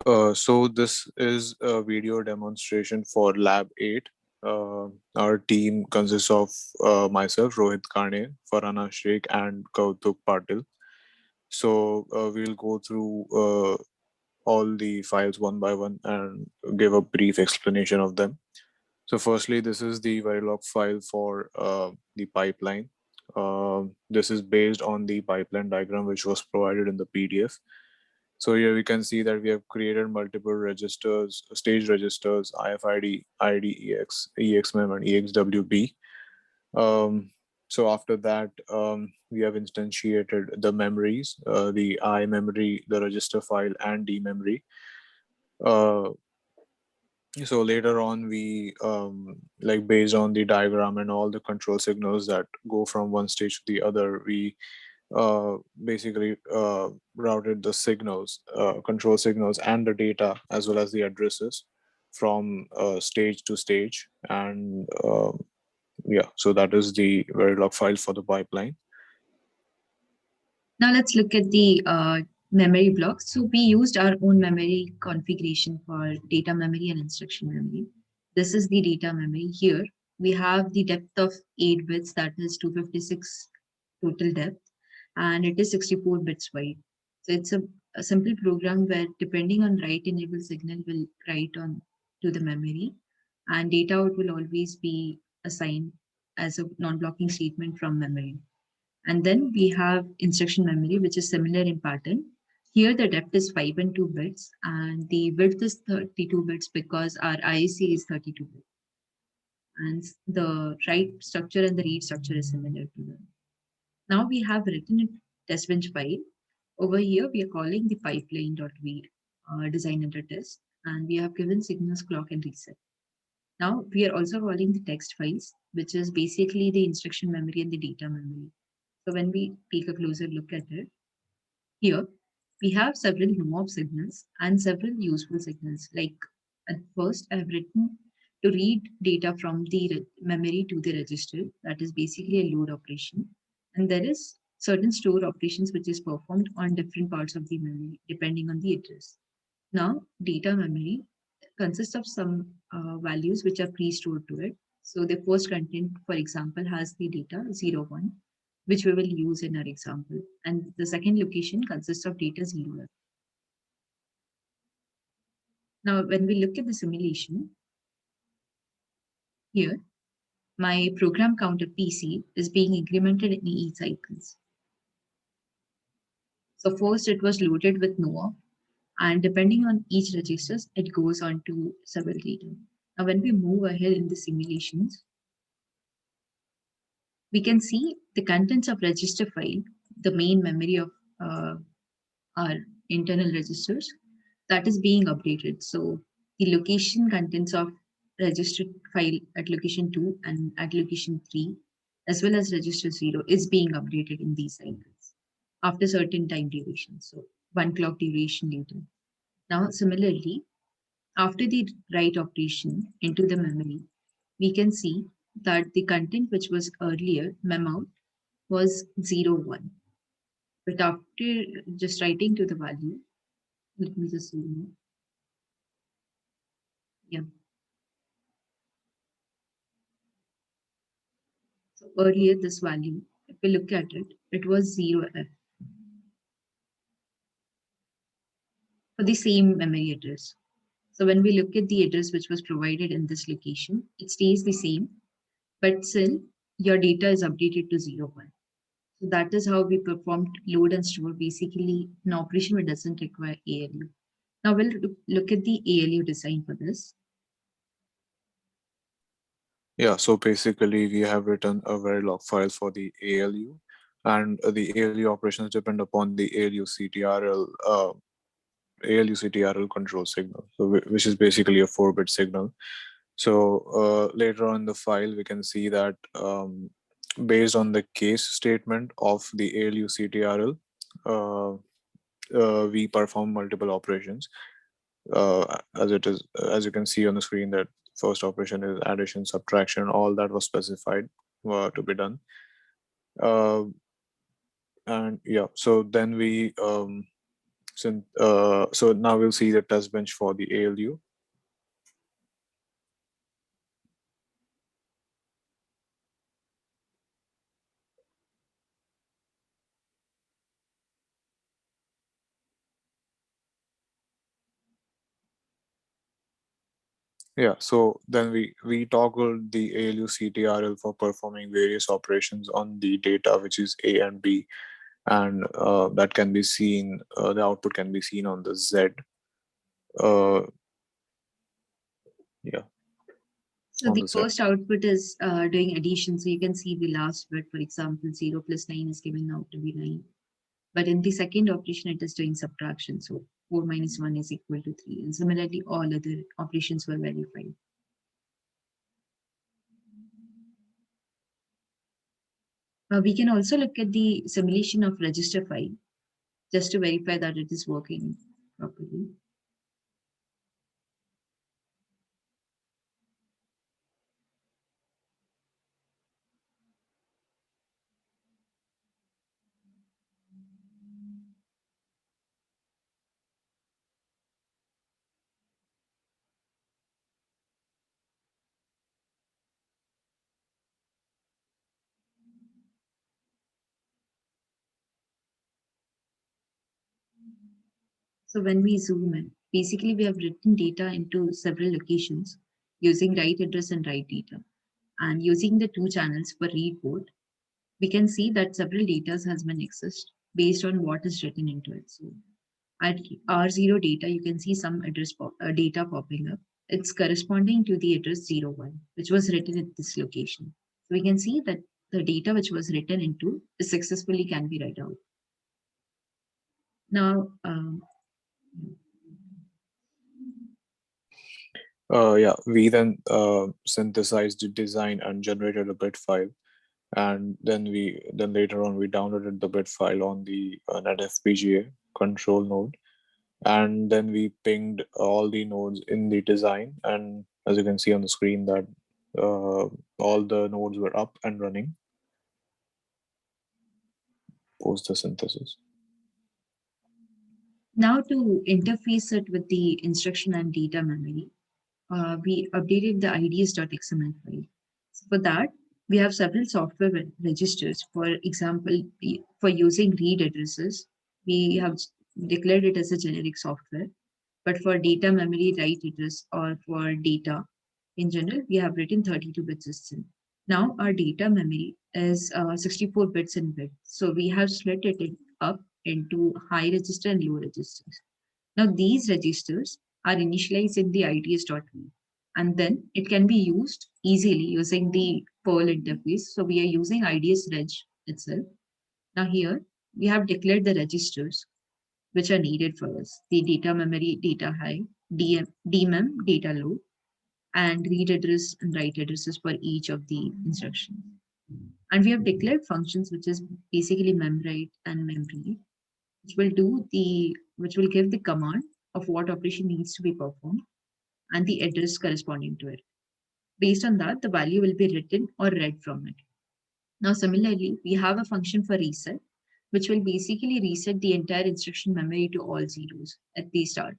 So this is a video demonstration for Lab 8. Our team consists of myself, Rohit Kane, Farahanaaz Shaikh, and Kautuk Patil. So we'll go through all the files one by one and give a brief explanation of them. So firstly, this is the Verilog file for the pipeline. This is based on the pipeline diagram which was provided in the PDF. So here we can see that we have created multiple registers, stage registers, IFID, IDEX, EXMEM, and EXWB. So after that, we have instantiated the memories, the I memory, the register file, and D memory. Uh, so later on, we like based on the diagram and all the control signals that go from one stage to the other, we basically routed the signals, control signals, and the data as well as the addresses from stage to stage. And yeah, so that is the Verilog file for the pipeline. Now let's look at the memory blocks. So we used our own memory configuration for data memory and instruction memory. This is the data memory. Here we have the depth of 8 bits, that is 256 total depth, and it is 64 bits wide. So it's a simple program where depending on write enable signal will write on to the memory, and data out will always be assigned as a non-blocking statement from memory. And then we have instruction memory, which is similar in pattern. Here the depth is 5 and 2 bits, and the width is 32 bits because our IC is 32 bits. And the write structure and the read structure is similar to them. Now we have written a test bench file. Over here, we are calling the pipeline.read design under test, and we have given signals, clock, and reset. Now we are also calling the text files, which is basically the instruction memory and the data memory. So when we take a closer look at it, here we have several no-op signals and several useful signals. Like at first, I have written to read data from the memory to the register. That is basically a load operation. And there is certain store operations which is performed on different parts of the memory depending on the address. Now, data memory consists of some values which are pre-stored to it. So the first content, for example, has the data 01, which we will use in our example. And the second location consists of data 0. Now, when we look at the simulation, here, my program counter PC is being incremented in each cycles. So first it was loaded with NOAA, and depending on each registers, it goes on to several data. Now, when we move ahead in the simulations, we can see the contents of register file, the main memory of our internal registers, that is being updated. So the location contents of registered file at location 2 and at location 3, as well as register 0, is being updated in these cycles after certain time duration. So 1 clock duration later. Now, similarly, after the write operation into the memory, we can see that the content which was earlier mem out was 01. But after just writing to the value, let me just zoom in. Yeah. So earlier this value, if we look at it, it was 0f for the same memory address. So when we look at the address which was provided in this location, it stays the same, but still your data is updated to 01. So that is how we performed load and store, basically an operation which doesn't require ALU. Now we'll look at the ALU design for this. Yeah, so basically we have written a Verilog file for the ALU, and the ALU operations depend upon the ALU CTRL control signal, so which is basically a 4-bit signal. So later on in the file, we can see that based on the case statement of the ALU CTRL, we perform multiple operations. As it is, as you can see on the screen, that first operation is addition, subtraction, all that was specified to be done. Uh, and yeah, so then we So now we'll see the test bench for the ALU. Yeah, so then we toggled the ALU CTRL for performing various operations on the data, which is A and B, and that can be seen. The output can be seen on the Z. Uh, yeah, So on the the Z. first output is doing addition. So you can see the last bit, for example, 0 plus 9 is given out to be 9. But in the second operation, it is doing subtraction. So 4 minus 1 is equal to 3. And similarly, all other operations were verified. We can also look at the simulation of register file just to verify that it is working properly. So when we zoom in, basically we have written data into several locations using write address and write data. And using the two channels for read board, we can see that several data has been accessed based on what is written into it. So at R0 data, you can see some data popping up. It's corresponding to the address 01, which was written at this location. So we can see that the data which was written into is successfully can be read out. Now, Yeah, we then synthesized the design and generated a bit file, and then later on we downloaded the bit file on the NetFPGA control node, and then we pinged all the nodes in the design, and as you can see on the screen that all the nodes were up and running post the synthesis. now to interface it with the instruction and data memory, we updated the IDs.xml file. So for that, we have several software registers. For example, for using read addresses, we have declared it as a generic software. But for data memory write address or for data in general, we have written 32-bit system. Now our data memory is 64 bits in width. So we have split it up into high register and low registers. Now these registers are initialized in the IDS.v, and then it can be used easily using the Perl interface. So we are using IDS reg itself. Now here we have declared the registers which are needed for us. The data memory data high, DMEM data low, and read address and write addresses for each of the instructions. And we have declared functions which is basically memwrite and memread, which will give the command of what operation needs to be performed and the address corresponding to it. Based on that, the value will be written or read from it. Now, similarly, we have a function for reset, which will basically reset the entire instruction memory to all zeros at the start.